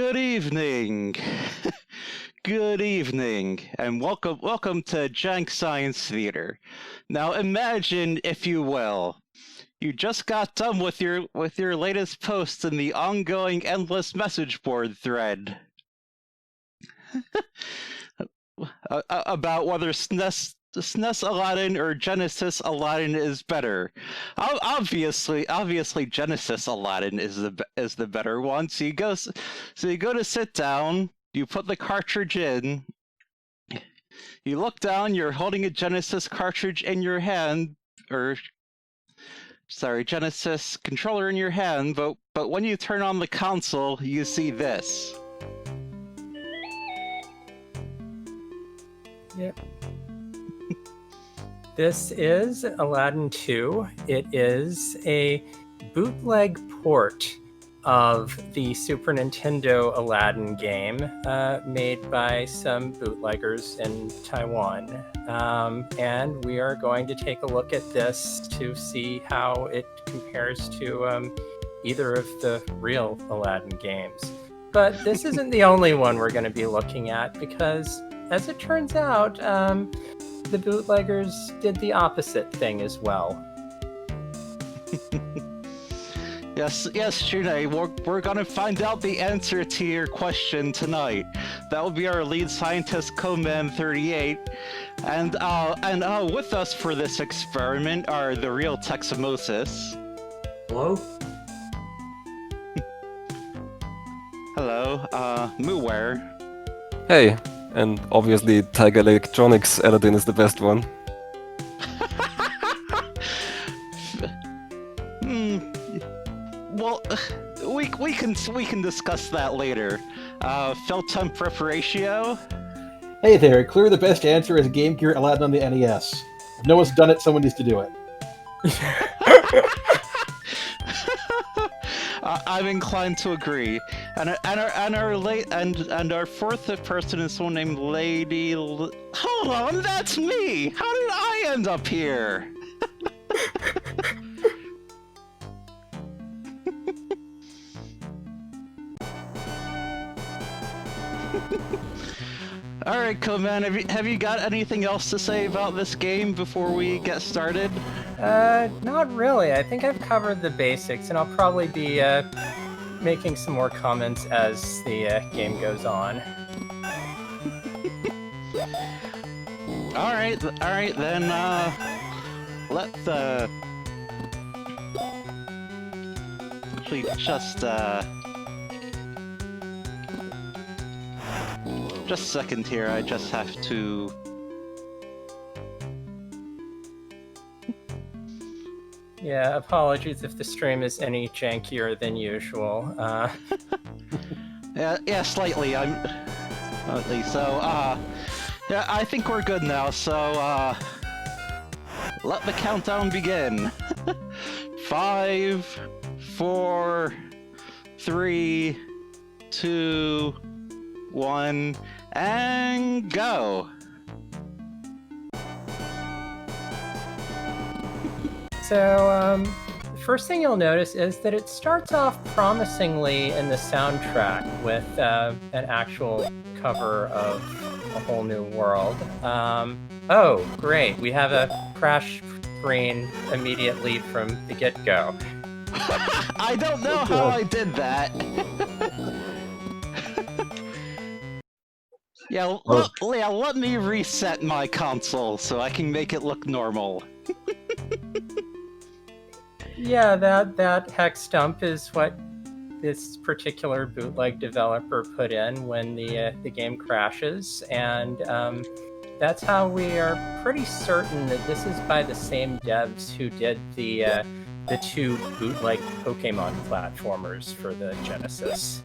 Good evening. Good evening, and welcome to Jank Science Theater. Now imagine, if you will, you just got done with your latest post in the ongoing endless message board thread about whether SNES Aladdin or Genesis Aladdin is better. Obviously, Genesis Aladdin is the better one. So you go to sit down, you put the cartridge in, you look down, you're holding a Genesis cartridge in your hand, or sorry, Genesis controller in your hand. But when you turn on the console, you see this. Yep. This is Aladdin 2. It is a bootleg port of the Super Nintendo Aladdin game made by some bootleggers in Taiwan. And we are going to take a look at this to see how it compares to either of the real Aladdin games. But this isn't the only one we're going to be looking at, because as it turns out, the bootleggers did the opposite thing as well. Yes, Shunei, we're gonna find out the answer to your question tonight. That will be our lead scientist, Coman38, and with us for this experiment are the real Texamosis. Hello? Hello, Muware. Hey, and obviously Tiger Electronics Aladdin is the best one. Well, we can discuss that later. Feltemp Preparatio. Hey there, clearly the best answer is Game Gear Aladdin on the NES. If no one's done it, someone needs to do it. I'm inclined to agree. And our fourth person is someone named Lady. Hold on, that's me. How did I end up here? All right, Coman, have you got anything else to say about this game before we get started? Not really. I think I've covered the basics, and I'll probably be making some more comments as the game goes on. All right, then, let's, actually just a second here, I just have to... Yeah, apologies if the stream is any jankier than usual. Yeah, slightly, so, yeah, I think we're good now, so, let the countdown begin. 5, 4, 3, 2, 1, and go! So, first thing you'll notice is that it starts off promisingly in the soundtrack with an actual cover of A Whole New World. Oh, great, we have a crash screen immediately from the get-go. I don't know how I did that. Yeah, let me reset my console so I can make it look normal. Yeah, that hex dump is what this particular bootleg developer put in when the game crashes, and that's how we are pretty certain that this is by the same devs who did the two bootleg Pokemon platformers for the Genesis.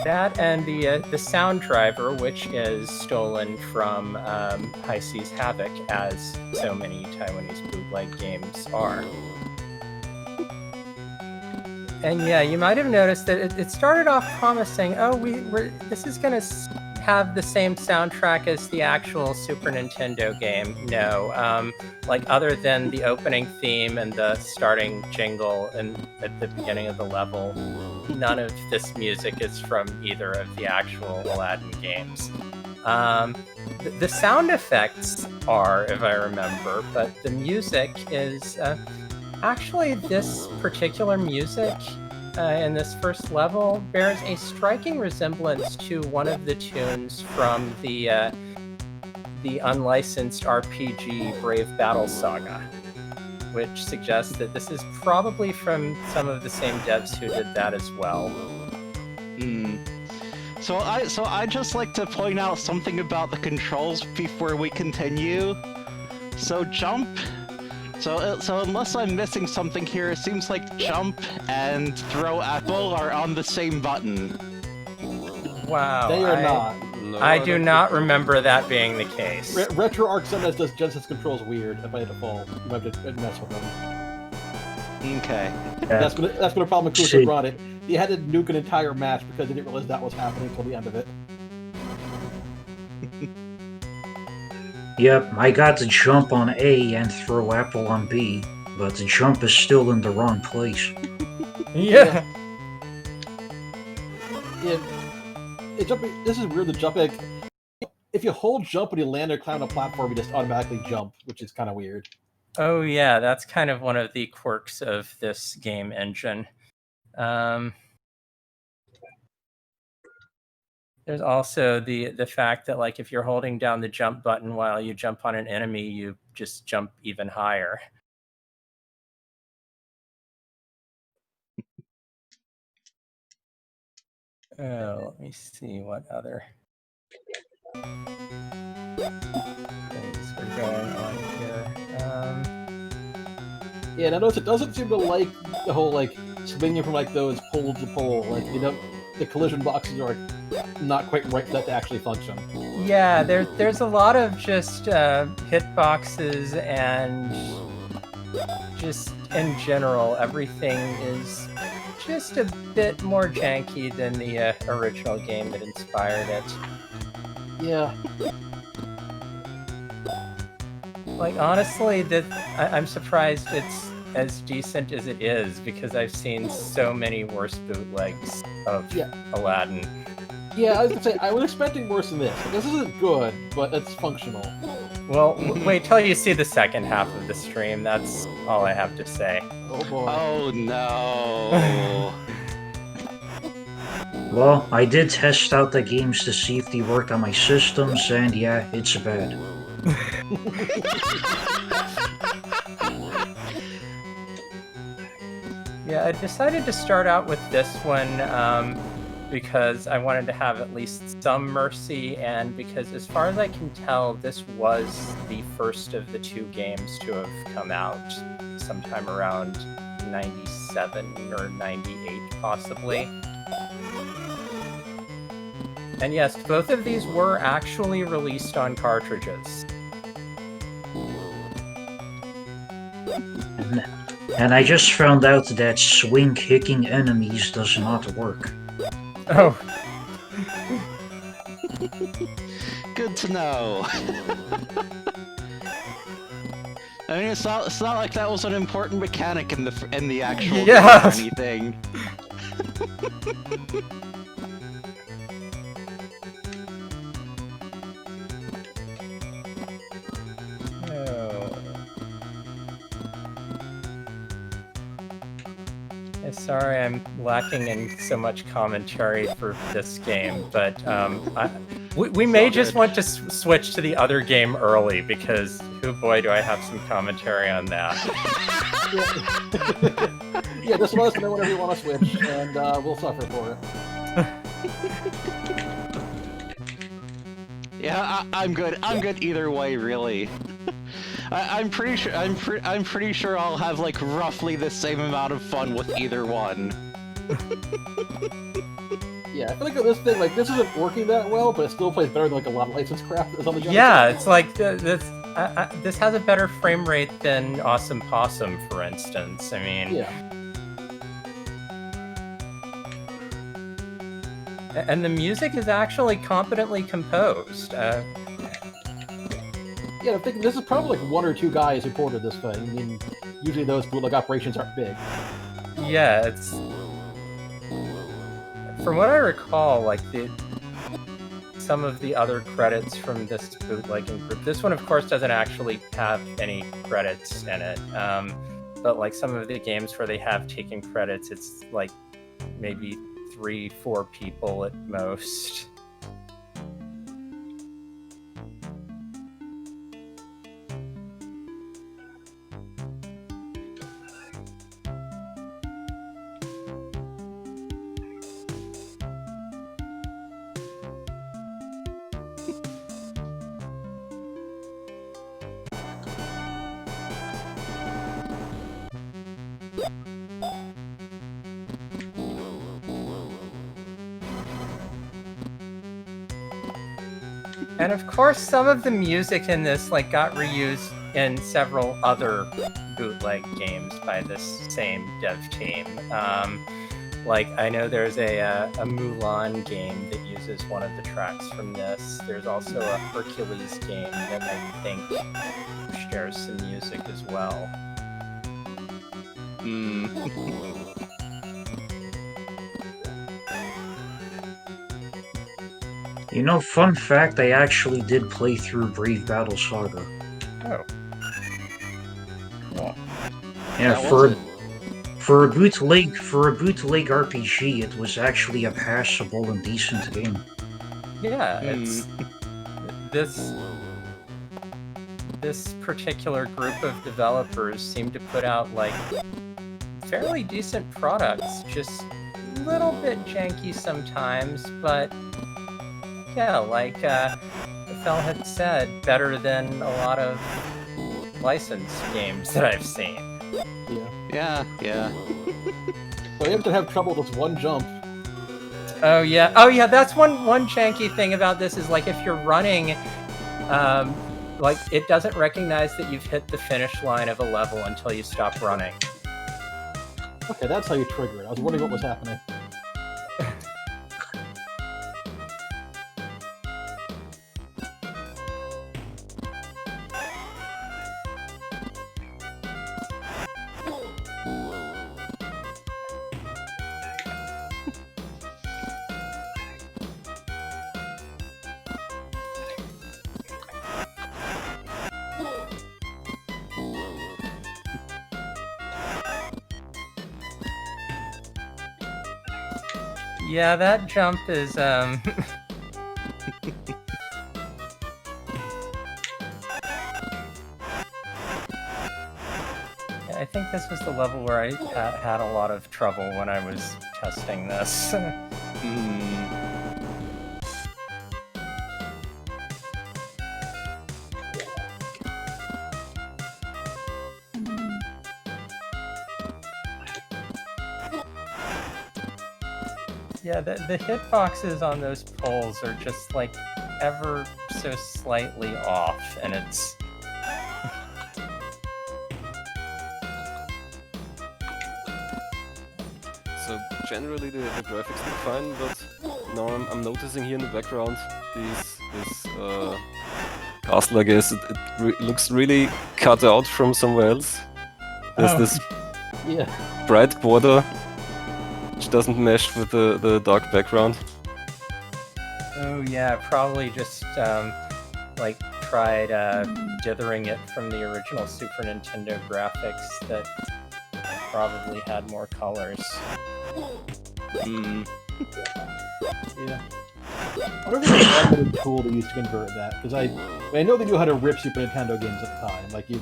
That and the sound driver, which is stolen from High Seas Havoc, as so many Taiwanese bootleg games are. And yeah, you might have noticed that it started off promising, oh, this is going to have the same soundtrack as the actual Super Nintendo game. No, like other than the opening theme and the starting jingle and at the beginning of the level, none of this music is from either of the actual Aladdin games. The sound effects are, if I remember, but the music is actually this particular music. In this first level bears a striking resemblance to one of the tunes from the unlicensed RPG Brave Battle Saga, which suggests that this is probably from some of the same devs who did that as well. So I just like to point out something about the controls before we continue. So jump. So unless I'm missing something here, it seems like jump and throw apple are on the same button. Wow. They are not. No, I do don't not remember that being the case. RetroArch sometimes does Genesis controls weird by default. You might have to mess with them. Okay. That's been a problem Kusa brought it. He had to nuke an entire match because he didn't realize that was happening until the end of it. Yep, I got to jump on A and throw apple on B, but the jump is still in the wrong place. Yeah. This is weird. The jumping. If you hold jump and you land or climb on a platform, you just automatically jump, which is kind of weird. Oh yeah, that's kind of one of the quirks of this game engine. There's also the fact that like if you're holding down the jump button while you jump on an enemy, you just jump even higher. Oh, let me see what other things are going on here. Yeah, and I noticed it doesn't seem to like the whole like swinging from like those pole to pole. Like the collision boxes are not quite right for that to actually function. Yeah, there's a lot of just hitboxes and just in general, everything is just a bit more janky than the original game that inspired it. Yeah. Like honestly, I'm surprised it's as decent as it is because I've seen so many worse bootlegs of Aladdin. Yeah, I was gonna say I was expecting worse than this. This isn't good, but it's functional. Well, wait till you see the second half of the stream. That's all I have to say. Oh boy. Oh no. Well, I did test out the games to see if they worked on my systems, and yeah, it's bad. Yeah, I decided to start out with this one because I wanted to have at least some mercy, and because as far as I can tell, this was the first of the two games to have come out sometime around 97 or 98 possibly. And yes, both of these were actually released on cartridges. And I just found out that swing kicking enemies does not work. Oh. Good to know. I mean, it's not like that was an important mechanic in the actual game or anything. Sorry, I'm lacking in so much commentary for this game, but we may just want to switch to the other game early because, oh boy, do I have some commentary on that. Yeah, just let us know whenever you want to switch, and we'll suffer for it. Yeah, I'm good. I'm good either way, really. I'm pretty sure I'll have like roughly the same amount of fun with either one. Yeah, I feel like this thing, like, this isn't working that well, but it still plays better than like a lot of licensed crap that's on the Jank. Yeah, it's like this has a better frame rate than Awesome Possum, for instance. I mean, yeah. And the music is actually competently composed. Yeah, I'm thinking this is probably like 1 or 2 guys who ported this thing. I mean, usually those bootleg operations aren't big. Yeah, it's... From what I recall, like, some of the other credits from this bootlegging group... This one, of course, doesn't actually have any credits in it. But, like, some of the games where they have taken credits, it's, like, maybe 3-4 people at most. And of course, some of the music in this like got reused in several other bootleg games by this same dev team. Like I know there's a Mulan game that uses one of the tracks from this. There's also a Hercules game that I think shares some music as well. You know, fun fact, I actually did play through Brave Battle Saga. Oh. Cool. Yeah, How for was a bootleg RPG, it was actually a passable and decent game. Yeah, it's this particular group of developers seem to put out like fairly decent products, just a little bit janky sometimes, but yeah, like Phil had said, better than a lot of licensed games that I've seen. Yeah. Yeah. But you have to have trouble with this one jump. Oh yeah, that's one janky thing about this is like if you're running, like it doesn't recognize that you've hit the finish line of a level until you stop running. Okay, that's how you trigger it. I was wondering what was happening. Yeah, that jump is I think this was the level where I had a lot of trouble when I was testing this. Yeah, the hitboxes on those poles are just like ever so slightly off, and it's... So generally the graphics look fine, but now I'm noticing here in the background this castle, I guess. It looks really cut out from somewhere else. There's this Yeah. bright border which doesn't mesh with the dark background. Oh yeah, probably just like tried dithering it from the original Super Nintendo graphics that probably had more colors. Yeah. I wonder if there's an automated tool they used to convert that, because I know they knew how to rip Super Nintendo games at the time. Like you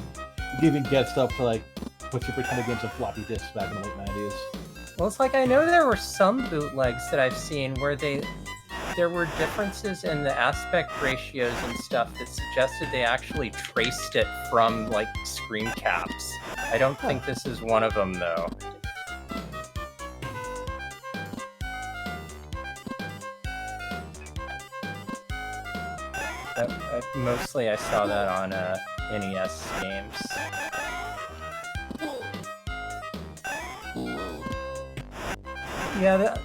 could even get stuff to like put Super Nintendo games on floppy disks back in the late 90s. Well, it's like I know there were some bootlegs that I've seen where there were differences in the aspect ratios and stuff that suggested they actually traced it from like screen caps. I don't think this is one of them though. Mostly I saw that on NES games. Yeah,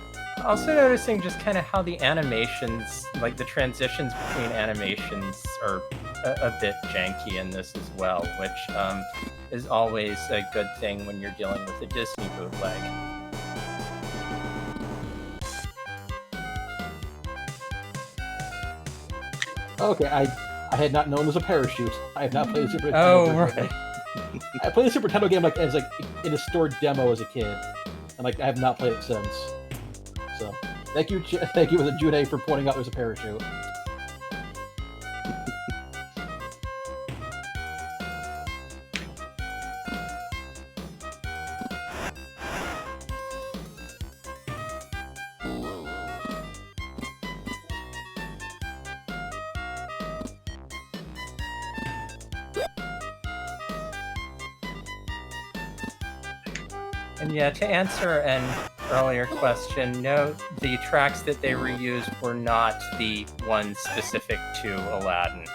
Also noticing just kind of how the animations, like the transitions between animations, are a bit janky in this as well, which is always a good thing when you're dealing with a Disney bootleg. Okay, I had not known there was a parachute. I have not played a Super Nintendo. Oh, version. right. I played a Super Nintendo game as in a stored demo as a kid, and I have not played it since. So thank you, Jude, for pointing out there's a parachute. And yeah, to answer an earlier question, no, the tracks that they reused were not the ones specific to Aladdin.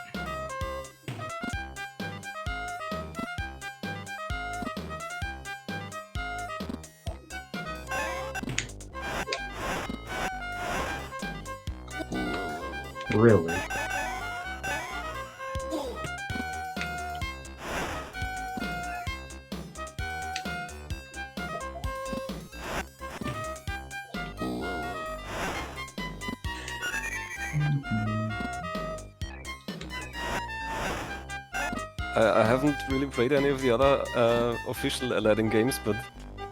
Really? I haven't really played any of the other official Aladdin games, but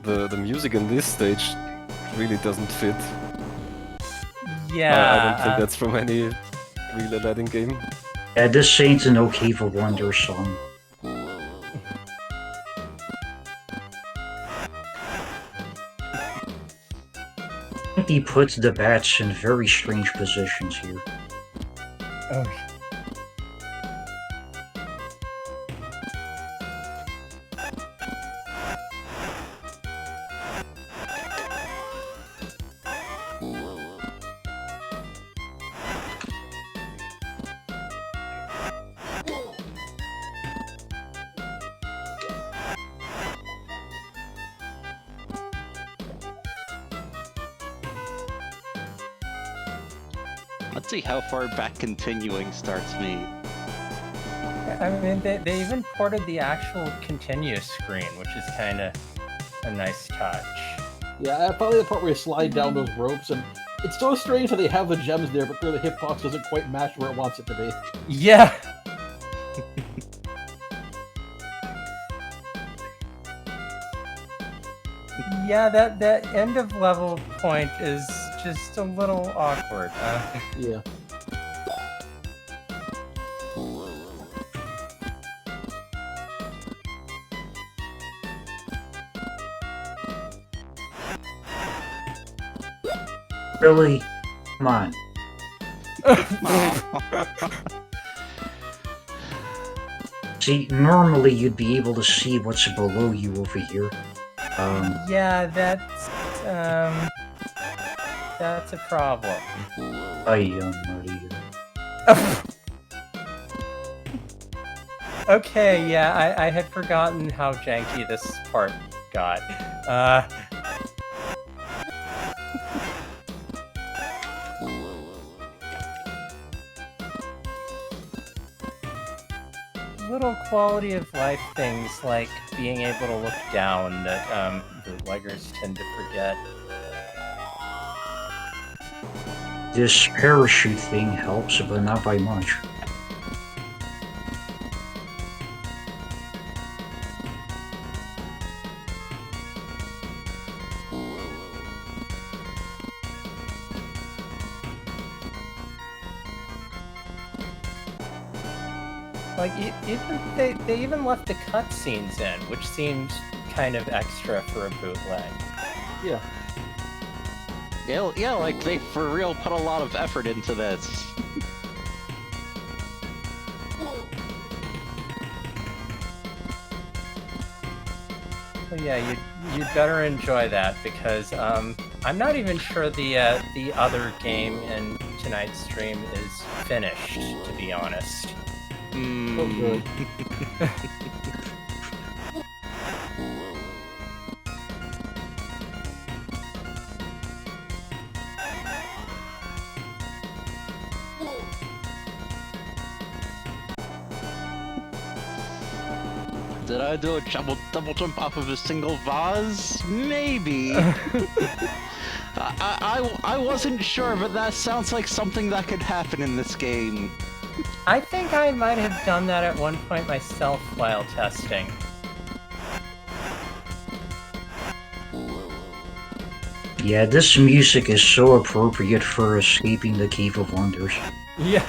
the music in this stage really doesn't fit. Yeah. I don't think that's from any real Aladdin game. Yeah, this ain't an OK for Wonder song. He puts the bats in very strange positions here. Oh. Let's see how far back continuing starts me. I mean, they even ported the actual continue screen, which is kind of a nice touch. Yeah, probably the part where you slide down those ropes, and it's so strange that they have the gems there, but clearly the hitbox doesn't quite match where it wants it to be. Yeah! Yeah, that end of level point is just a little awkward. Yeah. Really? Come on. See, normally you'd be able to see what's below you over here. Yeah, that's a problem. I am not either. Okay, yeah, I had forgotten how janky this part got. Little quality of life things like being able to look down that bootleggers tend to forget. This parachute thing helps, but not by much. Like, they even left the cutscenes in, which seems kind of extra for a bootleg. Yeah. Yeah, like they for real put a lot of effort into this. So yeah, you'd better enjoy that because I'm not even sure the other game in tonight's stream is finished, to be honest. Oh, good. Did I do a double jump off of a single vase? Maybe. I wasn't sure, but that sounds like something that could happen in this game. I think I might have done that at one point myself while testing. Yeah, this music is so appropriate for escaping the Cave of Wonders. Yeah.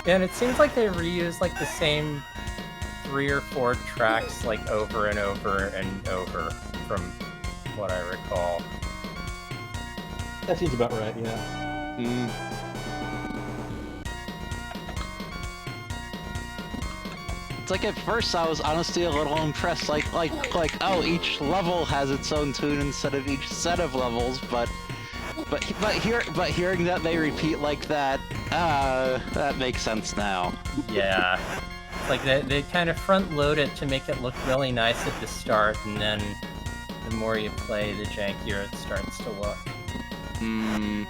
And it seems like they reuse like the same 3 or 4 tracks like over and over and over from what I recall. That seems about right, yeah. Mm. It's like at first I was honestly a little impressed, like oh, each level has its own tune instead of each set of levels, but hearing that they repeat like that, that makes sense now. Yeah. It's like they kind of front load it to make it look really nice at the start, and then the more you play, the jankier it starts to look. Hmm.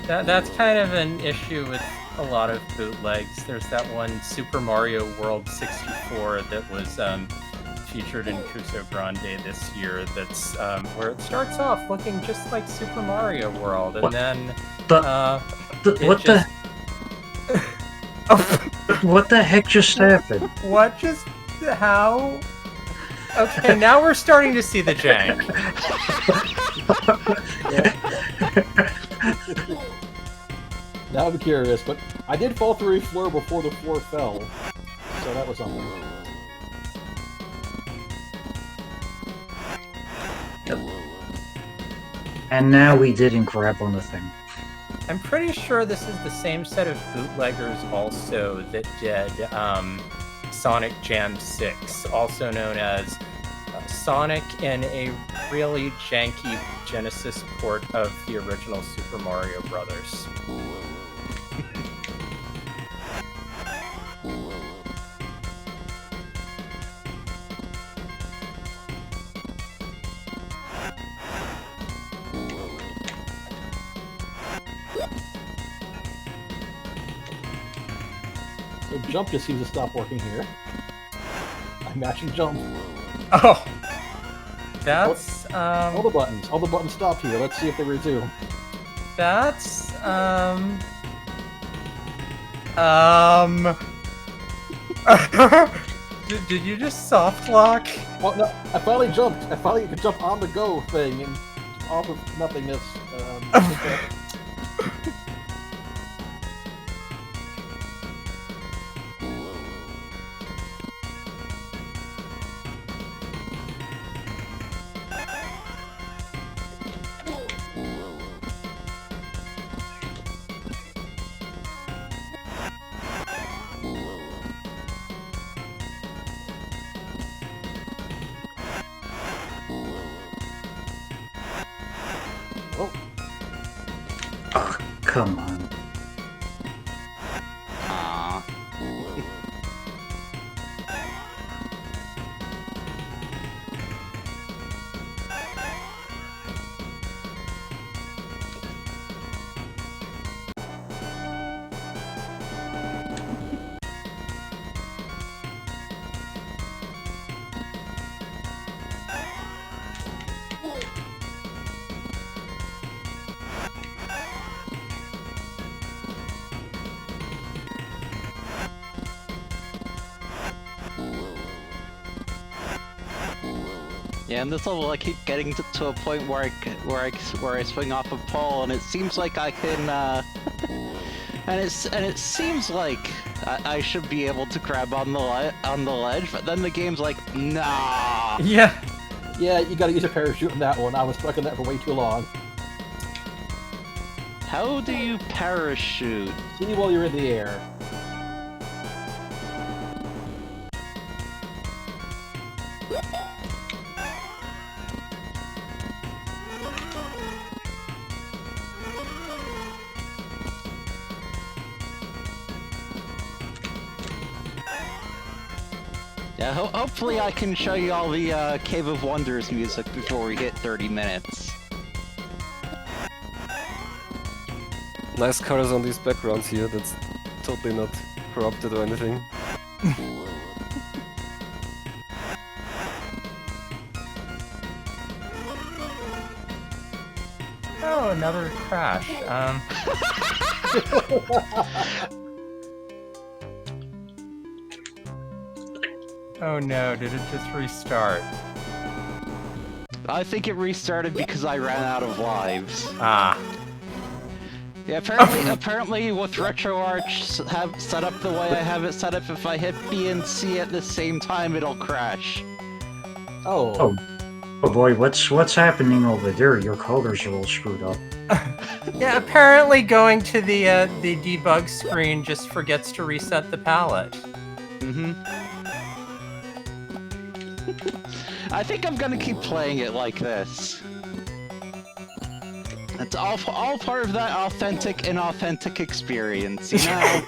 That's kind of an issue with a lot of bootlegs. There's that one Super Mario World 64 that was featured in Kuso Grande this year. That's where it starts off looking just like Super Mario World, and What? then What the heck just happened? What just how? Okay, now we're starting to see the jank. Now I'm curious, but I did fall through a floor before the floor fell, so that was something. And now we didn't grab on the thing. I'm pretty sure this is the same set of bootleggers also that did Sonic Jam 6, also known as Sonic in a really janky Genesis port of the original Super Mario Brothers. So jump just seems to stop working here. I'm matching jump. Oh! That's, All the buttons stopped here. Let's see if they resume. That's, Did you just soft lock? Oh no, I finally jumped. I finally could jump on the go thing and off of nothingness. Oh, Oh, come on. Aww. Yeah, in this level I keep getting to a point where I swing off a pole, and it seems like I can, and it seems like I should be able to grab on the ledge, but then the game's like, nah. Yeah. yeah, you gotta use a parachute on that one. I was stuck on that for way too long. How do you parachute? See while you're in the air. Yeah, hopefully I can show you all the Cave of Wonders music before we hit 30 minutes. Nice colors on these backgrounds here, that's totally not corrupted or anything. Oh, another crash. Oh no, did it just restart? I think it restarted because I ran out of lives. Ah. Yeah, apparently with RetroArch have set up the way I have it set up, if I hit B and C at the same time, it'll crash. Oh. Oh boy, what's happening over there? Your colors are all screwed up. Yeah, apparently going to the debug screen just forgets to reset the palette. Mm-hmm. I think I'm gonna keep playing it like this. It's all part of that authentic, inauthentic experience, you know?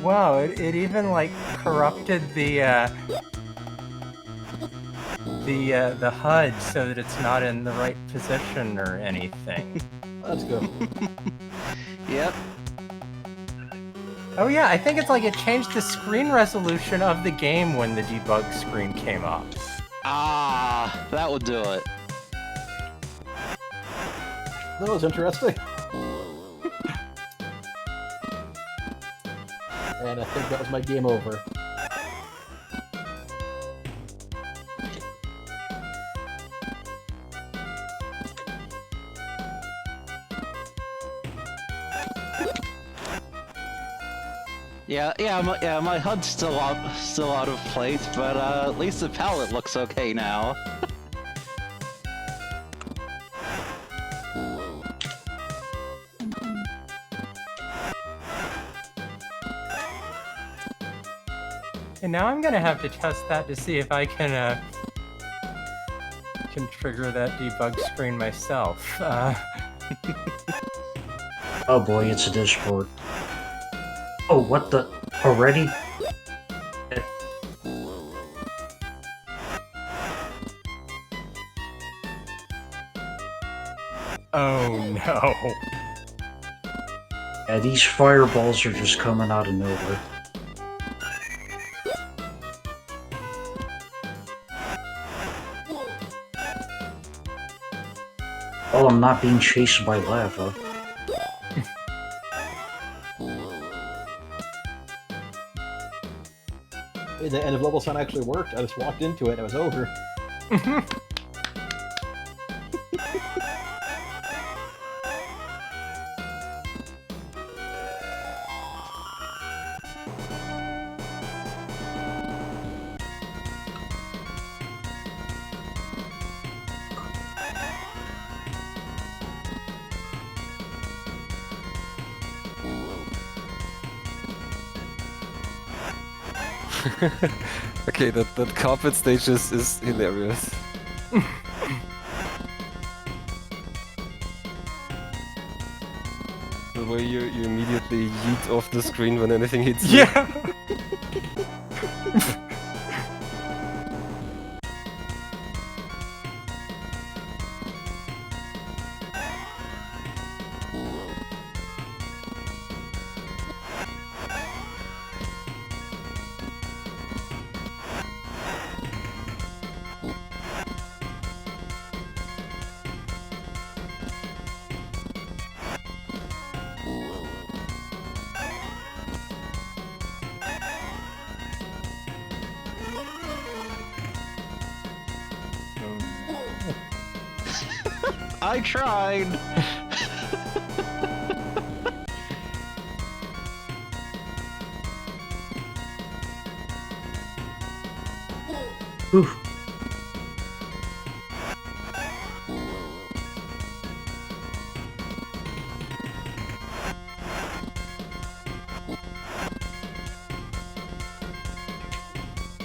Wow, it even like corrupted the HUD so that it's not in the right position or anything. That's good. Yep. Oh yeah, I think it's like it changed the screen resolution of the game when the debug screen came up. Ah, that would do it. That was interesting. And I think that was my game over. Yeah, my HUD's still out of place, but at least the palette looks okay now. And now I'm gonna have to test that to see if I can trigger that debug screen myself. Oh boy, it's a Discord. Oh, what the? Already? Oh no. Yeah, these fireballs are just coming out of nowhere. Oh, I'm not being chased by lava. The end of level sound actually worked. I just walked into it and it was over. Okay, that carpet stage is hilarious. The way you immediately yeet off the screen when anything hits you. Yeah. I tried! Oof.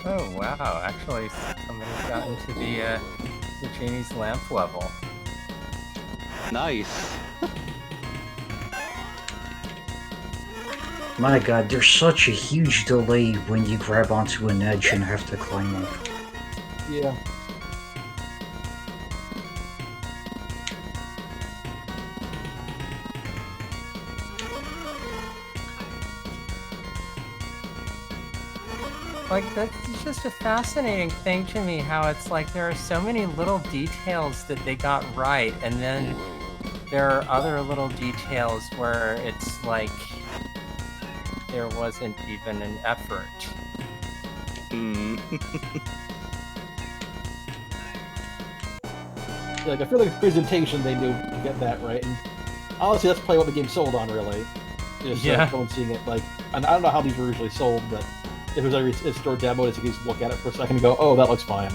Oh wow, actually somebody's gotten to the genie's lamp level. Nice. My god, there's such a huge delay when you grab onto an edge and have to climb up. Yeah. Like, that's just a fascinating thing to me, how it's like there are so many little details that they got right, and then there are other little details where it's like there wasn't even an effort. Like, I feel like the presentation they knew to get that right, and honestly, that's probably what the game sold on, really. Just going seeing it, like, and I don't know how these were originally sold, but if it was a store demo, it's a case to look at it for a second and go, oh, that looks fine.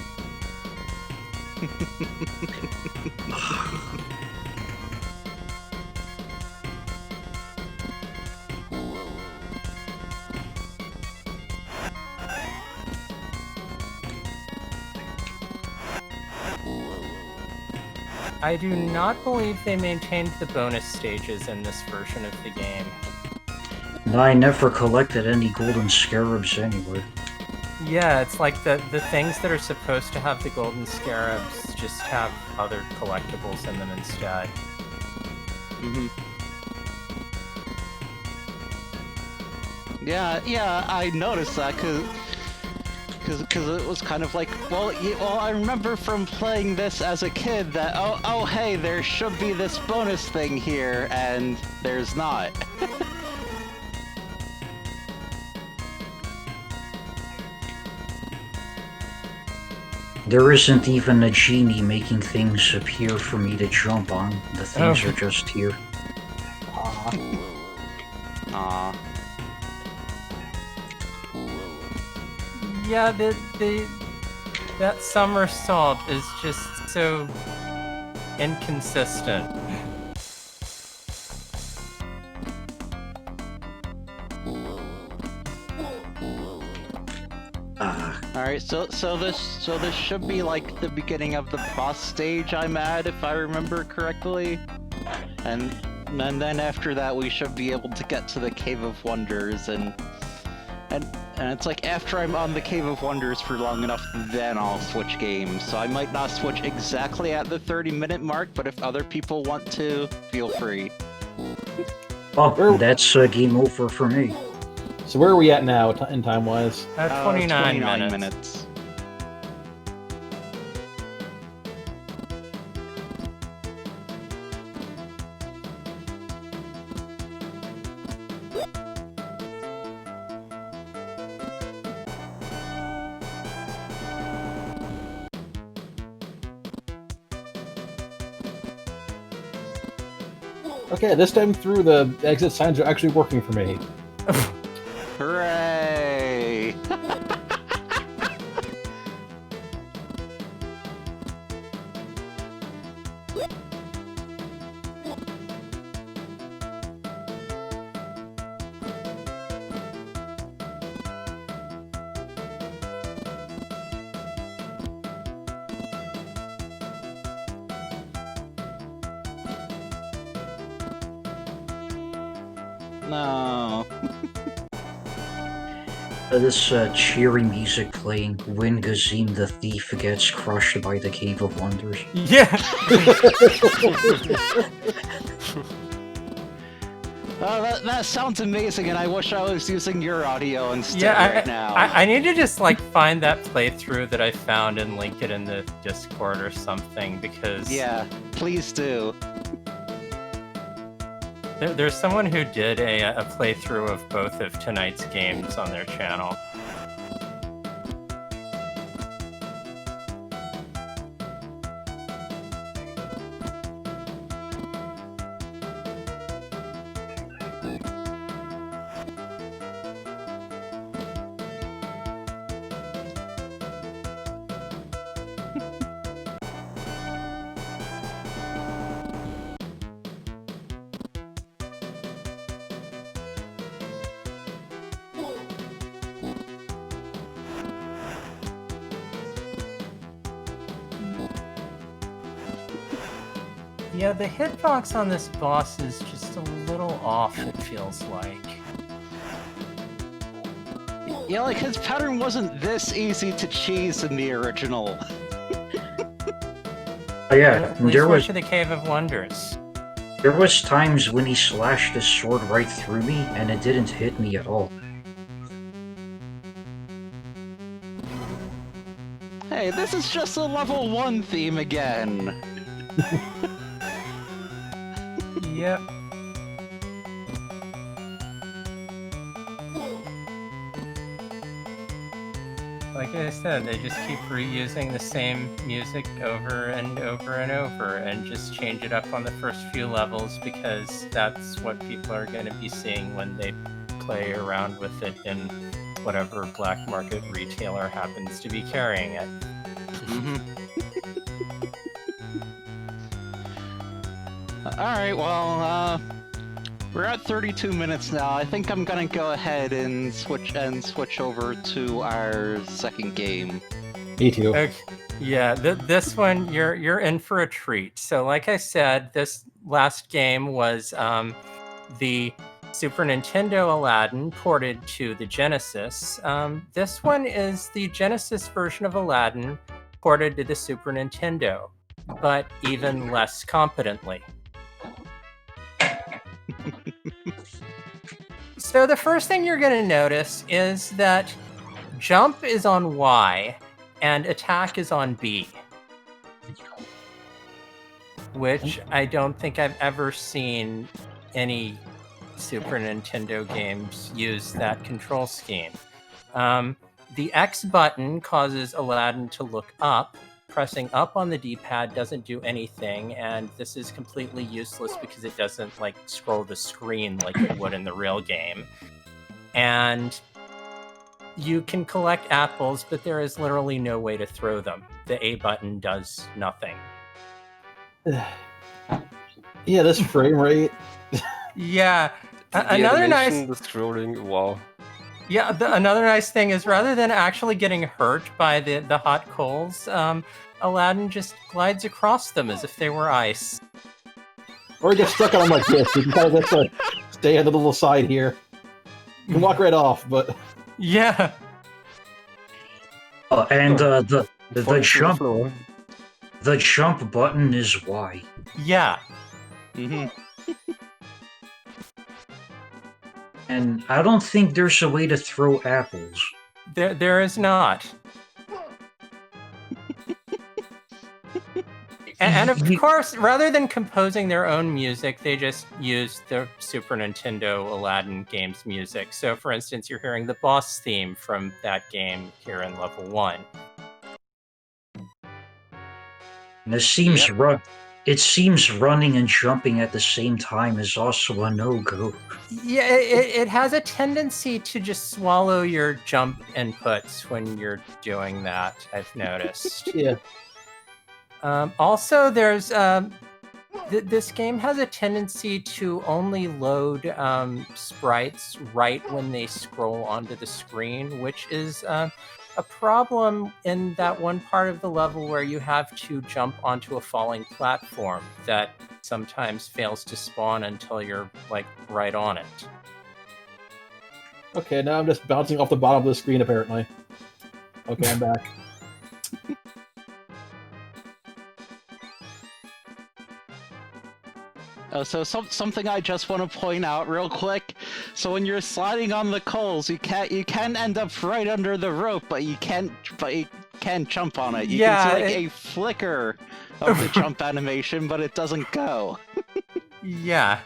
I do not believe they maintained the bonus stages in this version of the game. I never collected any golden scarabs anyway. Yeah, it's like the things that are supposed to have the golden scarabs just have other collectibles in them instead. Yeah, I noticed that because it was kind of like, well, I remember from playing this as a kid that, oh, hey, there should be this bonus thing here, and there's not. There isn't even a genie making things appear for me to jump on. The things are just here. Aww. Yeah, that somersault is just so inconsistent. Alright, so this should be like the beginning of the boss stage I'm at, if I remember correctly. And then after that we should be able to get to the Cave of Wonders, and it's like after I'm on the Cave of Wonders for long enough, then I'll switch games. So I might not switch exactly at the 30-minute mark, but if other people want to, feel free. Oh, that's game over for me. So where are we at now, in time-wise? 29 minutes. minutes. Okay, this time through, the exit signs are actually working for me. Hooray! No. This cheery music playing when Gazim the Thief gets crushed by the Cave of Wonders. Yeah! Oh, that sounds amazing, and I wish I was using your audio instead right now. I need to just like find that playthrough that I found and link it in the Discord or something, because Yeah, please do. there's someone who did a playthrough of both of tonight's games on their channel. Yeah, the hitbox on this boss is just a little off, it feels like. Yeah, like his pattern wasn't this easy to cheese in the original. Oh yeah, At least there went was to the Cave of Wonders. times when he slashed his sword right through me and it didn't hit me at all. this is just a level 1 theme again. Yep. Like I said, they just keep reusing the same music over and over and over and just change it up on the first few levels because that's what people are going to be seeing when they play around with it in whatever black market retailer happens to be carrying it. Alright, well, we're at 32 minutes now. I think I'm gonna go ahead and switch over to our second game. Me too. Okay. Yeah, this one you're in for a treat. So, like I said, this last game was the Super Nintendo Aladdin ported to the Genesis. This one is the Genesis version of Aladdin ported to the Super Nintendo, but even less competently. So the first thing you're going to notice is that jump is on Y and attack is on B, which I don't think I've ever seen any Super Nintendo games use that control scheme. The X button causes Aladdin to look up. Pressing up on the D-pad doesn't do anything, and this is completely useless because it doesn't scroll the screen like it would in the real game. And you can collect apples, but there is literally no way to throw them. The A button does nothing. Yeah, this frame rate. Yeah. The Another animation, nice... the scrolling, wow. Yeah, another nice thing is rather than actually getting hurt by the hot coals, Aladdin just glides across them as if they were ice. Or he gets stuck on them like this. You can kind of just stay on the little side here. You can walk right off, but... Yeah. Oh, and the jump floor. the jump button is Y. Yeah. And I don't think there's a way to throw apples. There is not. And of course, rather than composing their own music, they just used the Super Nintendo Aladdin game's music. So, for instance, you're hearing the boss theme from that game here in level 1. And it seems running and jumping at the same time is also a no-go. Yeah, it has a tendency to just swallow your jump inputs when you're doing that, I've noticed. Yeah. Also, there's this game has a tendency to only load sprites right when they scroll onto the screen, which is a problem in that one part of the level where you have to jump onto a falling platform that sometimes fails to spawn until you're right on it. Okay, now I'm just bouncing off the bottom of the screen, apparently. Okay, I'm back. So something I just want to point out real quick. So when you're sliding on the coals, you can end up right under the rope, but you can't jump on it. You can see a flicker of the jump animation, but it doesn't go. Yeah.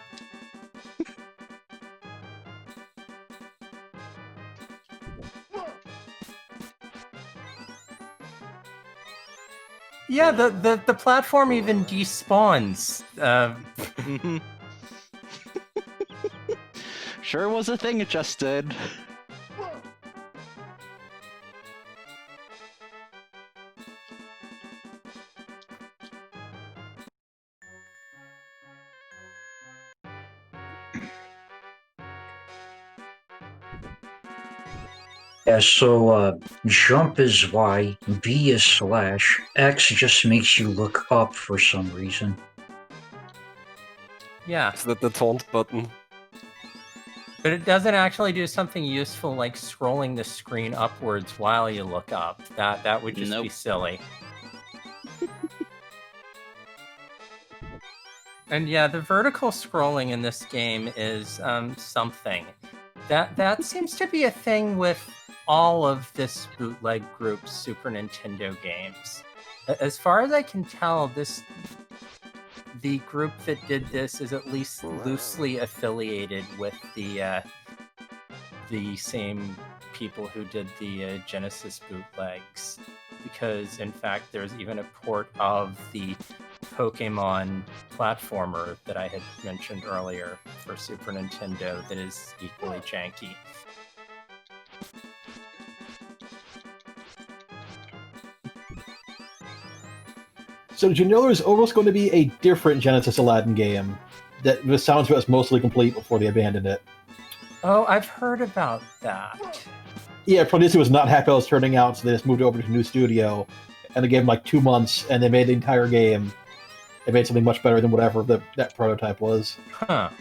Yeah, the platform even despawns. Sure was a thing it just did. Yeah, so jump is Y, B is slash, X just makes you look up for some reason. Yeah. Is that the taunt button? But it doesn't actually do something useful like scrolling the screen upwards while you look up. That would just be silly. And yeah, the vertical scrolling in this game is something. That seems to be a thing with all of this bootleg group's Super Nintendo games. As far as I can tell, the group that did this is at least loosely affiliated with the same people who did the Genesis bootlegs, because in fact there's even a port of the Pokemon platformer that I had mentioned earlier for Super Nintendo that is equally janky. So did you know there's almost going to be a different Genesis Aladdin game that the sounds was mostly complete before they abandoned it? Oh, I've heard about that. Yeah, Producer was not happy how it was turning out, so they just moved over to a new studio, and they gave them like 2 months, and they made the entire game. They made something much better than whatever that prototype was. Huh.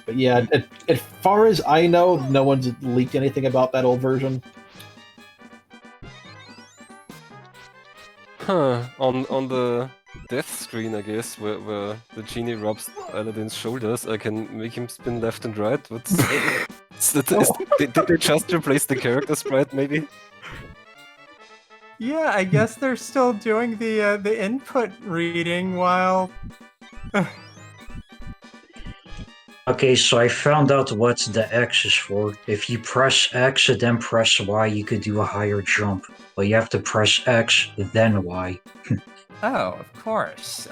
But yeah, as far as I know, no one's leaked anything about that old version. Huh. On the death screen, I guess, where the genie rubs Aladdin's shoulders, I can make him spin left and right. Did they just replace the character sprite, maybe? Yeah, I guess they're still doing the input reading while... Okay, so I found out what the X is for. If you press X and then press Y, you could do a higher jump. But you have to press X, then Y. Oh, of course.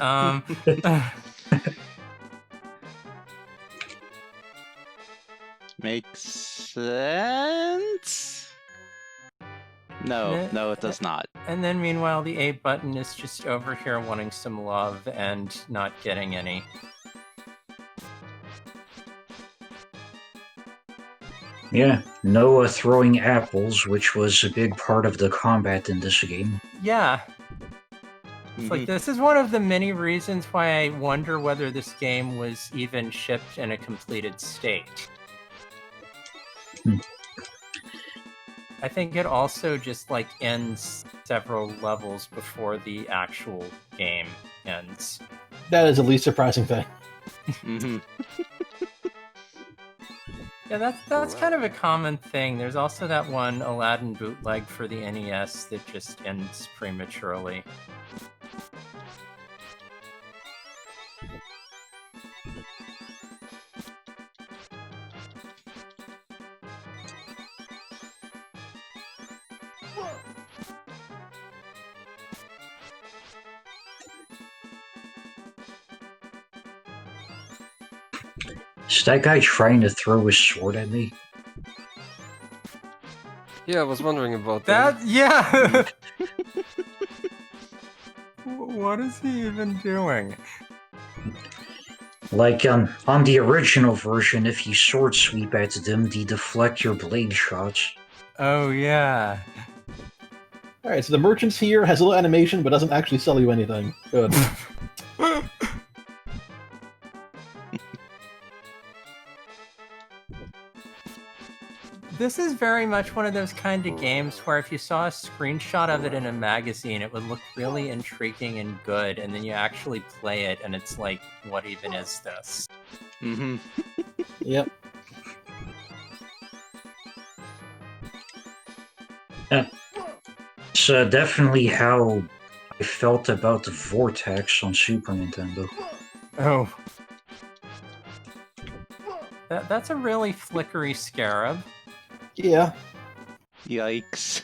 Makes sense? No, it does not. And then meanwhile, the A button is just over here wanting some love and not getting any. Yeah, no throwing apples, which was a big part of the combat in this game. Yeah. It's like, this is one of the many reasons why I wonder whether this game was even shipped in a completed state. I think it also just, like, ends several levels before the actual game ends. That is the least surprising thing. Yeah, that's kind of a common thing. There's also that one Aladdin bootleg for the NES that just ends prematurely. Is that guy trying to throw his sword at me? Yeah, I was wondering about that. Yeah! What is he even doing? Like, on the original version, if you sword sweep at them, they deflect your blade shots. Oh, yeah. Alright, so the merchants here has a little animation, but doesn't actually sell you anything. Good. This is very much one of those kind of games where if you saw a screenshot of it in a magazine, it would look really intriguing and good, and then you actually play it, and it's like, what even is this? Yep. It's definitely how I felt about the Vortex on Super Nintendo. Oh. That's a really flickery scarab. Yeah. Yikes.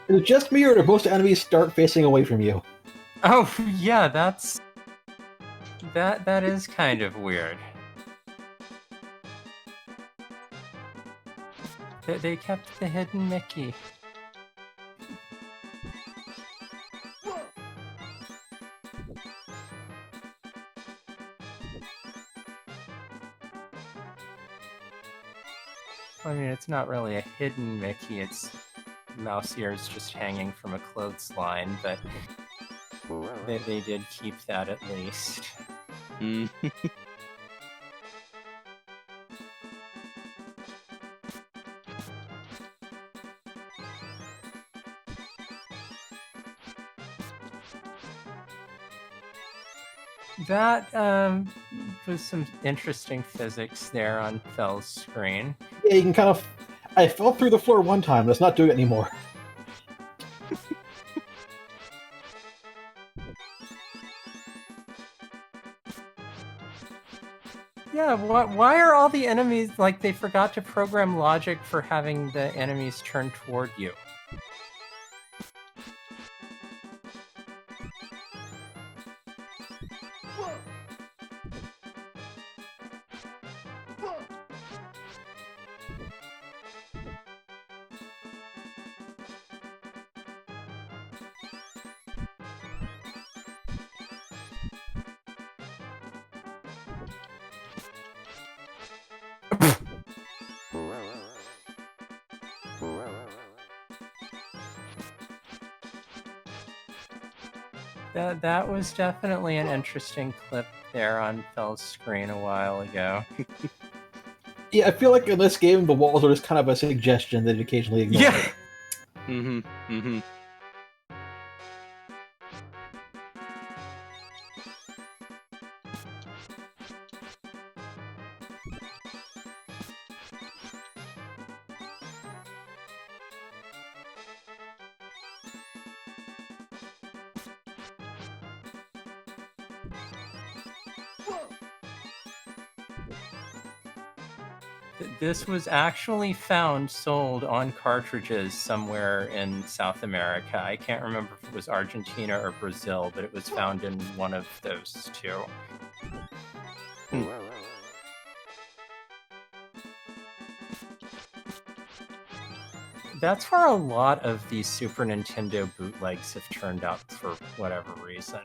Is it just me, or do most enemies start facing away from you? Oh, yeah, that is kind of weird. They kept the hidden Mickey. I mean, it's not really a hidden Mickey, it's mouse ears just hanging from a clothesline, but they did keep that at least. That was some interesting physics there on Fell's screen. Yeah, you can kind of. I fell through the floor one time. Let's not do it anymore. Yeah, why are all the enemies like they forgot to program logic for having the enemies turn toward you? That was definitely an interesting clip there on Fell's screen a while ago. Yeah, I feel like in this game, the walls are just kind of a suggestion that it occasionally ignores. Yeah. Mm-hmm. Mm-hmm. This was actually sold on cartridges somewhere in South America. I can't remember if it was Argentina or Brazil, but it was found in one of those two. That's where a lot of these Super Nintendo bootlegs have turned out for whatever reason.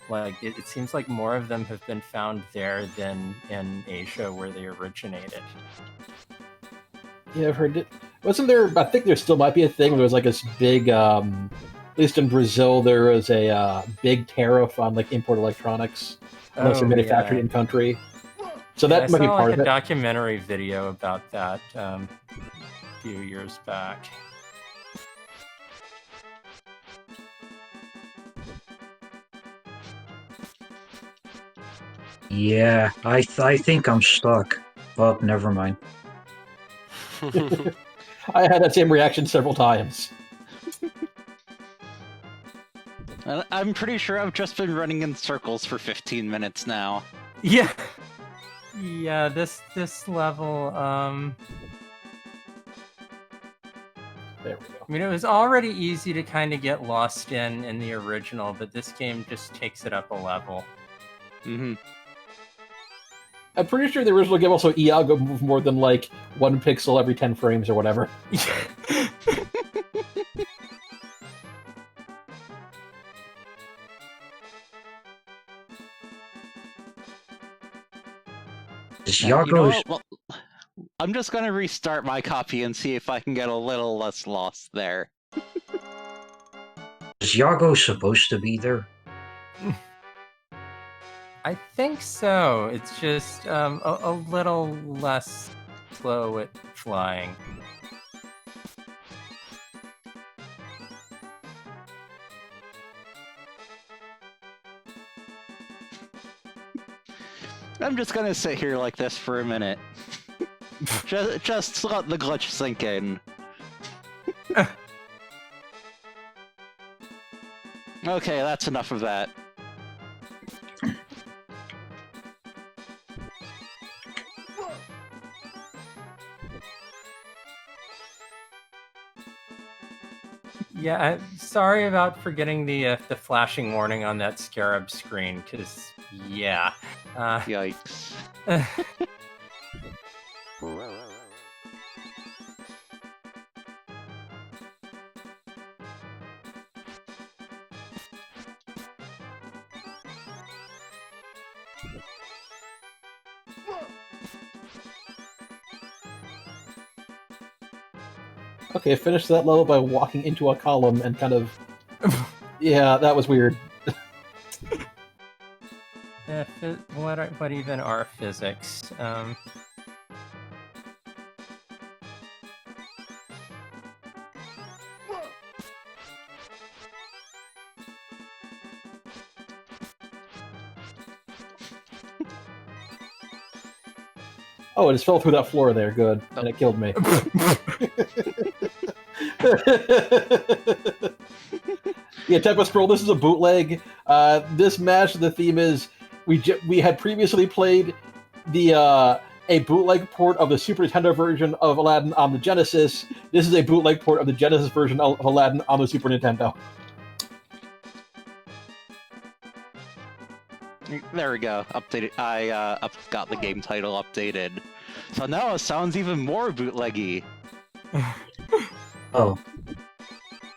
Like, it seems like more of them have been found there than in Asia where they originated. Yeah, I've heard it. Wasn't there? I think there still might be a thing where there was like this big, at least in Brazil, there was a big tariff on like import electronics unless they're manufactured in country. So that might be part of it. I saw a documentary video about that a few years back. Yeah, I think I'm stuck. Oh, never mind. I had that same reaction several times. I'm pretty sure I've just been running in circles for 15 minutes now. Yeah. Yeah, this level, There we go. I mean, it was already easy to kind of get lost in the original, but this game just takes it up a level. Mm-hmm. I'm pretty sure the original game also Iago moved more than like 1 pixel every 10 frames or whatever. Iago's... Well, I'm just gonna restart my copy and see if I can get a little less lost there. Is Iago supposed to be there? I think so. It's just a little less slow at flying. I'm just gonna sit here like this for a minute. just let the glitch sink in. Okay, that's enough of that. Yeah, sorry about forgetting the flashing warning on that Scarab screen, because, yeah. Yikes. Okay, finish that level by walking into a column and kind of... Yeah, that was weird. What even are physics? Oh, it just fell through that floor there. Good, and it killed me. Yeah, Tempest Scroll. This is a bootleg. This match, the theme is we had previously played the a bootleg port of the Super Nintendo version of Aladdin on the Genesis. This is a bootleg port of the Genesis version of Aladdin on the Super Nintendo. There we go. Updated. I got the game title updated. So now it sounds even more bootleggy. Oh.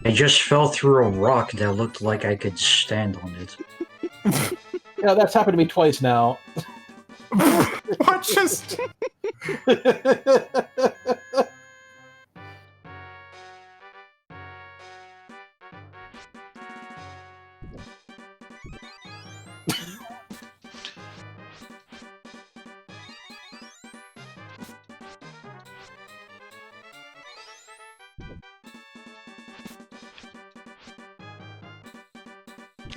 I just fell through a rock that looked like I could stand on it. Yeah, that's happened to me twice now. What just?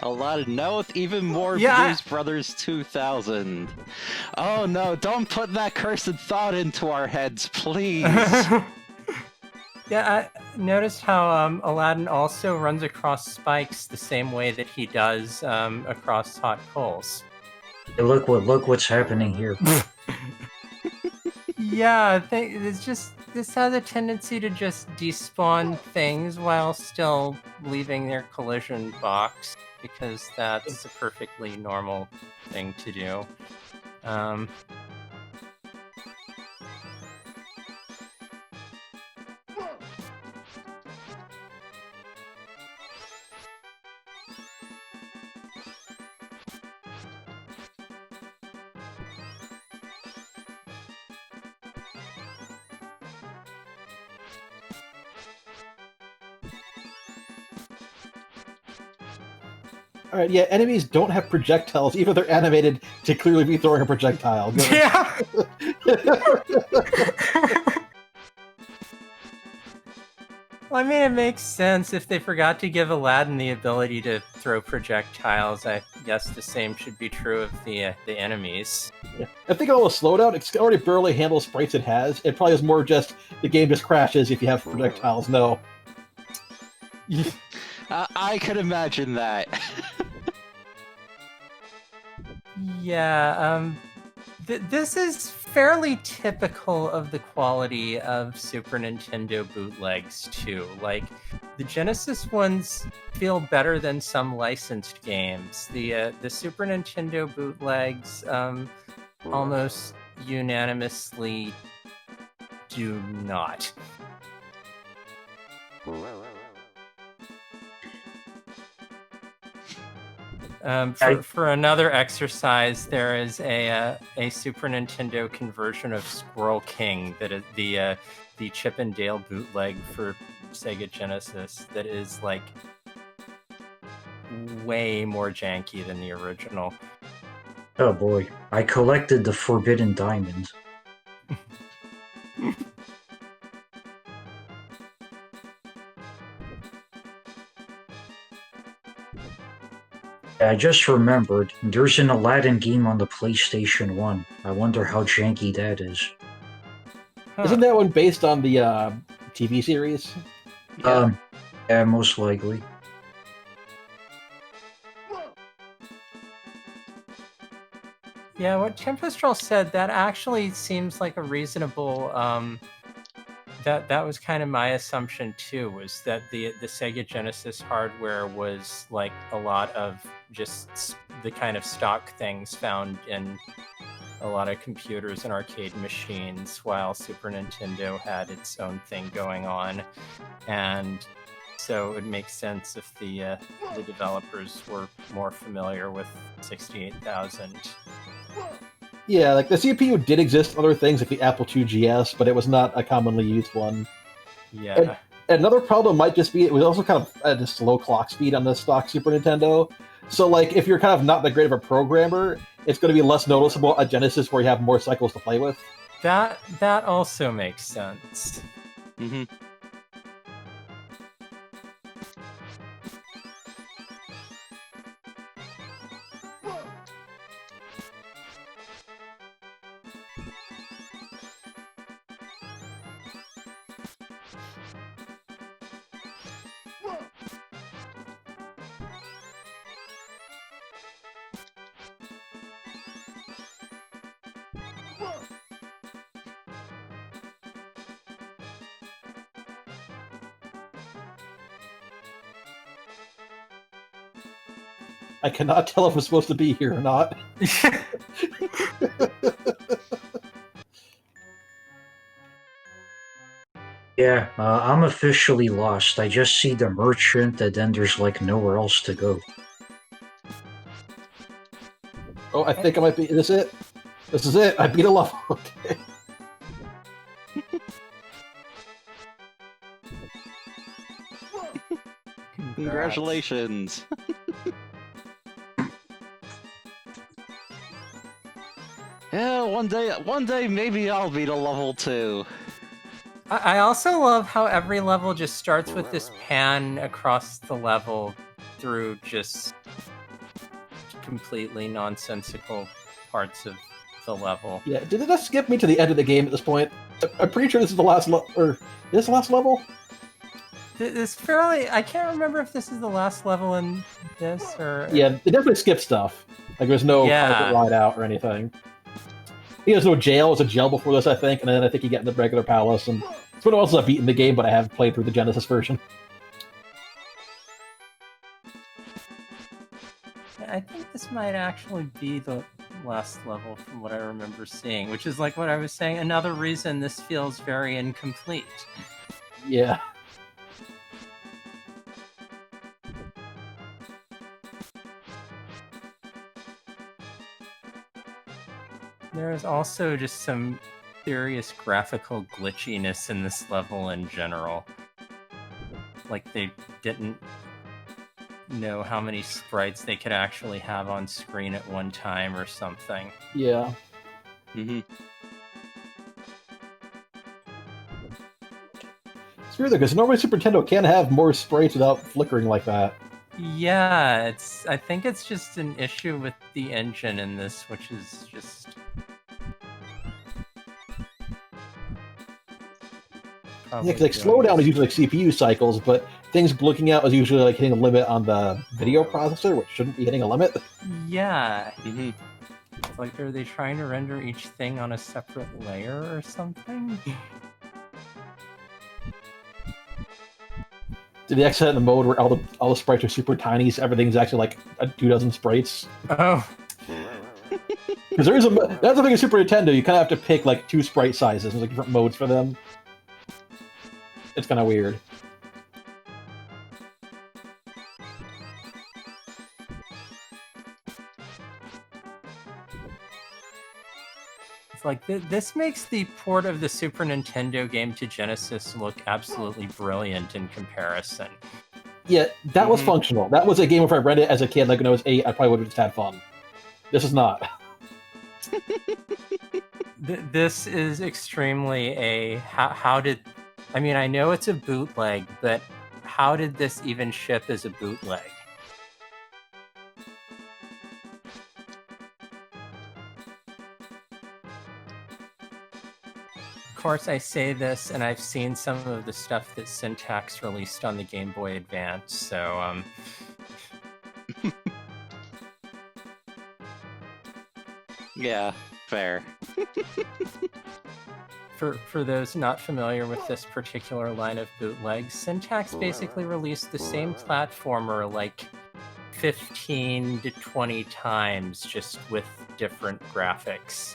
Aladdin now with even more Yeah. Blues Brothers 2000. Oh no, don't put that cursed thought into our heads, please. Yeah, I noticed how Aladdin also runs across spikes the same way that he does across hot coals. Hey, look what's happening here. Yeah, this has a tendency to just despawn things while still leaving their collision box, because that's a perfectly normal thing to do. Alright, yeah, enemies don't have projectiles, even if they're animated to clearly be throwing a projectile. Good. Yeah. Well, I mean, it makes sense if they forgot to give Aladdin the ability to throw projectiles. I guess the same should be true of the enemies. Yeah. I think all the slowdown, it already barely handles sprites it has. It probably is more just the game just crashes if you have projectiles. No. I could imagine that. Yeah, this is fairly typical of the quality of Super Nintendo bootlegs, too. Like, the Genesis ones feel better than some licensed games. The Super Nintendo bootlegs almost unanimously do not. For another exercise, there is a Super Nintendo conversion of Squirrel King that is the Chip and Dale bootleg for Sega Genesis that is like way more janky than the original. Oh boy, I collected the Forbidden Diamond. I just remembered, there's an Aladdin game on the PlayStation 1. I wonder how janky that is. Huh. Isn't that one based on the TV series? Yeah, most likely. Yeah, what Tempestral said, that actually seems like a reasonable that was kind of my assumption too, was that the Sega Genesis hardware was like a lot of just the kind of stock things found in a lot of computers and arcade machines, while Super Nintendo had its own thing going on. And so it makes sense if the developers were more familiar with 68,000. Yeah, like the CPU did exist in other things like the Apple II GS, but it was not a commonly used one. Yeah. And another problem might just be it was also kind of at a slow clock speed on the stock Super Nintendo. So, like, if you're kind of not that great of a programmer, it's going to be less noticeable at Genesis where you have more cycles to play with. That also makes sense. Mm-hmm. I cannot tell if I'm supposed to be here or not. Yeah, I'm officially lost. I just see the merchant, and then there's like nowhere else to go. Oh, I think I might be. Is this it? This is it. I beat a level. Okay. Congratulations. Yeah, one day maybe I'll beat a level 2. I also love how every level just starts with this pan across the level through just completely nonsensical parts of the level. Yeah, did it just skip me to the end of the game at this point? I'm pretty sure this is the last level. Or is this the last level? This fairly... I can't remember if this is the last level in this, or... Yeah, it definitely skipped stuff. Like, there's no carpet ride out or anything. There's no jail. There's a jail before this, I think, and then I think you get in the regular palace, and it's what else I've beaten the game, but I haven't played through the Genesis version. I think this might actually be the last level from what I remember seeing, which is like what I was saying, another reason this feels very incomplete. Yeah. There is also just some serious graphical glitchiness in this level in general. Like they didn't know how many sprites they could actually have on screen at one time or something. Yeah. Mm-hmm. It's weird though, because normally Super Nintendo can't have more sprites without flickering like that. Yeah, I think it's just an issue with the engine in this, which is just... Yeah, because like slowdown is usually like CPU cycles, but things blinking out is usually like hitting a limit on the video processor, which shouldn't be hitting a limit. Yeah. Mm-hmm. It's like, are they trying to render each thing on a separate layer or something? Did they actually set in a mode where all the sprites are super tiny, so everything's actually like 24 sprites? Oh. Because that's the thing in Super Nintendo, you kind of have to pick like 2 sprite sizes, there's like different modes for them. It's kind of weird. It's like, this makes the port of the Super Nintendo game to Genesis look absolutely brilliant in comparison. Yeah, that was functional. That was a game where if I read it as a kid, like when I was 8, I probably would have just had fun. This is not. This is extremely a... How did... I mean, I know it's a bootleg, but how did this even ship as a bootleg? Of course, I say this, and I've seen some of the stuff that Syntax released on the Game Boy Advance, so, Yeah, fair. For those not familiar with this particular line of bootlegs, Syntax basically released the same platformer like 15 to 20 times, just with different graphics.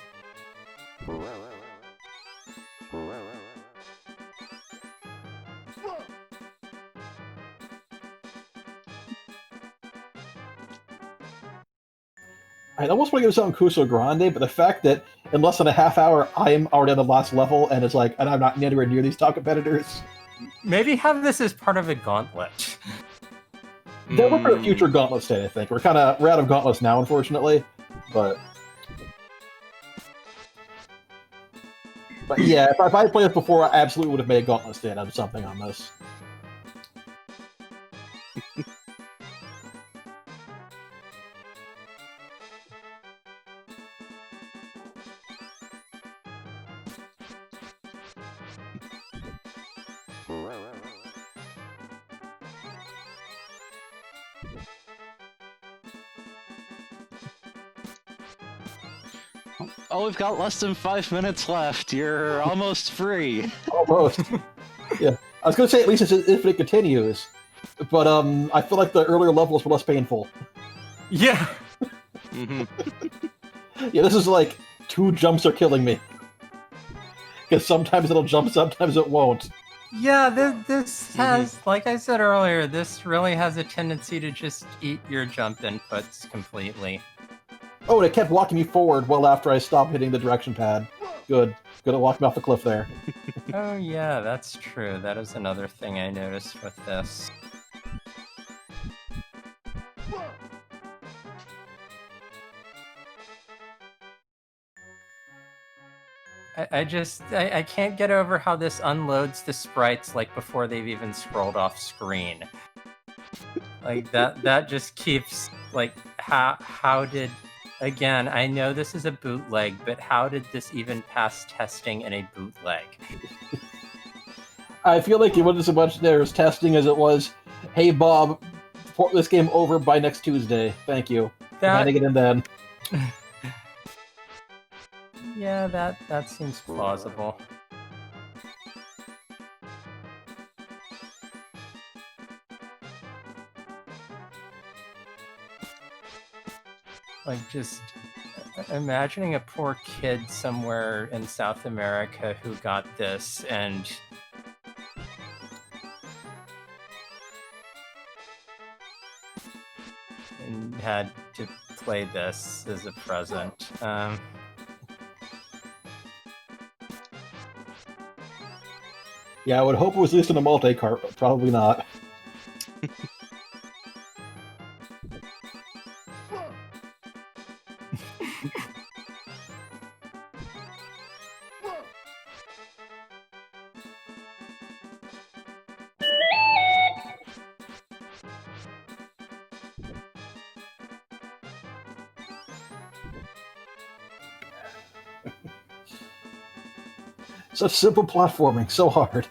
I almost want to give something Cuso Grande, but the fact that in less than a half hour, I am already on the last level, and it's like, and I'm not anywhere near these top competitors. Maybe have this as part of a gauntlet. That would be a future Gauntlet state, I think. We're out of Gauntlets now, unfortunately, but yeah, if I had played this before, I absolutely would have made a Gauntlet state out of something on this. Oh, we've got less than 5 minutes left. You're almost free. Almost. Yeah. I was gonna say at least it's if it continues. But I feel like the earlier levels were less painful. Yeah. Mm-hmm. Yeah, this is like 2 jumps are killing me. Because sometimes it'll jump, sometimes it won't. Yeah, this has, like I said earlier, this really has a tendency to just eat your jump inputs completely. Oh, and it kept walking me forward well after I stopped hitting the direction pad. Good. Good at walking me off the cliff there. Oh yeah, that's true. That is another thing I noticed with this. I can't get over how this unloads the sprites like before they've even scrolled off screen. Like that just keeps like how did, again, I know this is a bootleg, but how did this even pass testing in a bootleg? I feel like it wasn't so much there's testing as it was, hey Bob, port this game over by next Tuesday. Thank you. Handing it in then. Yeah, that seems plausible. Like, just imagining a poor kid somewhere in South America who got this and had to play this as a present. Yeah, I would hope it was at least in a multi-cart, but probably not. Such simple platforming, so hard.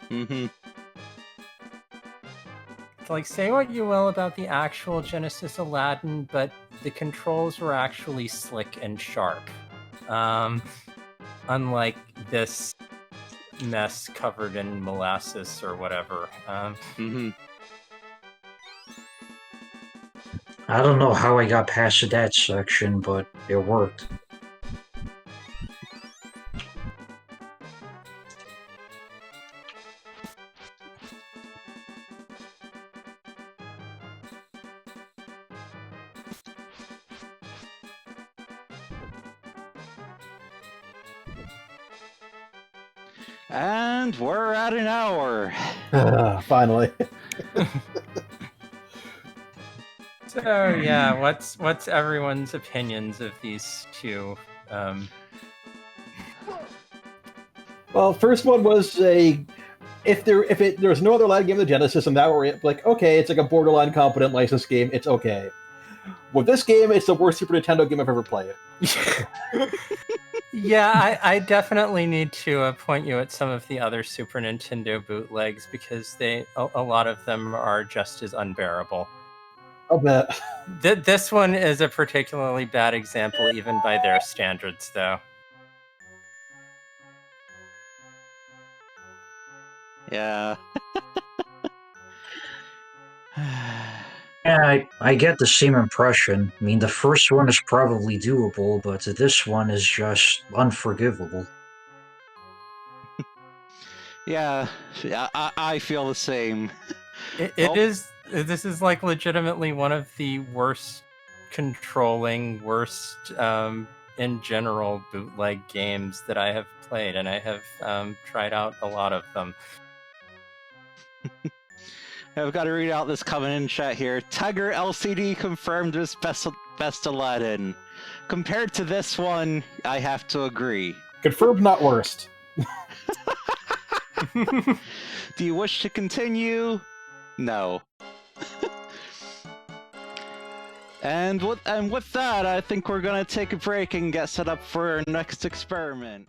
Mm-hmm. Like, say what you will about the actual Genesis Aladdin, but the controls were actually slick and sharp. Unlike this mess covered in molasses or whatever. Mm-hmm. I don't know how I got past that section, but it worked. And we're at an hour. Finally. So yeah, what's everyone's opinions of these two? Well, first one was if there's no other Aladdin game in the Genesis, and that were it, like, okay, it's like a borderline competent licensed game, it's okay. With this game, it's the worst Super Nintendo game I've ever played. Yeah, I definitely need to point you at some of the other Super Nintendo bootlegs because a lot of them are just as unbearable. I'll bet. This one is a particularly bad example, even by their standards, though. Yeah. Yeah, I get the same impression. I mean, the first one is probably doable, but this one is just unforgivable. Yeah, I feel the same. It is. This is like legitimately one of the worst controlling, worst in general bootleg games that I have played, and I have tried out a lot of them. I've got to read out this comment in chat here. Tiger LCD confirmed as best Aladdin. Compared to this one, I have to agree. Confirmed, not worst. Do you wish to continue? No. And with that, I think we're gonna take a break and get set up for our next experiment.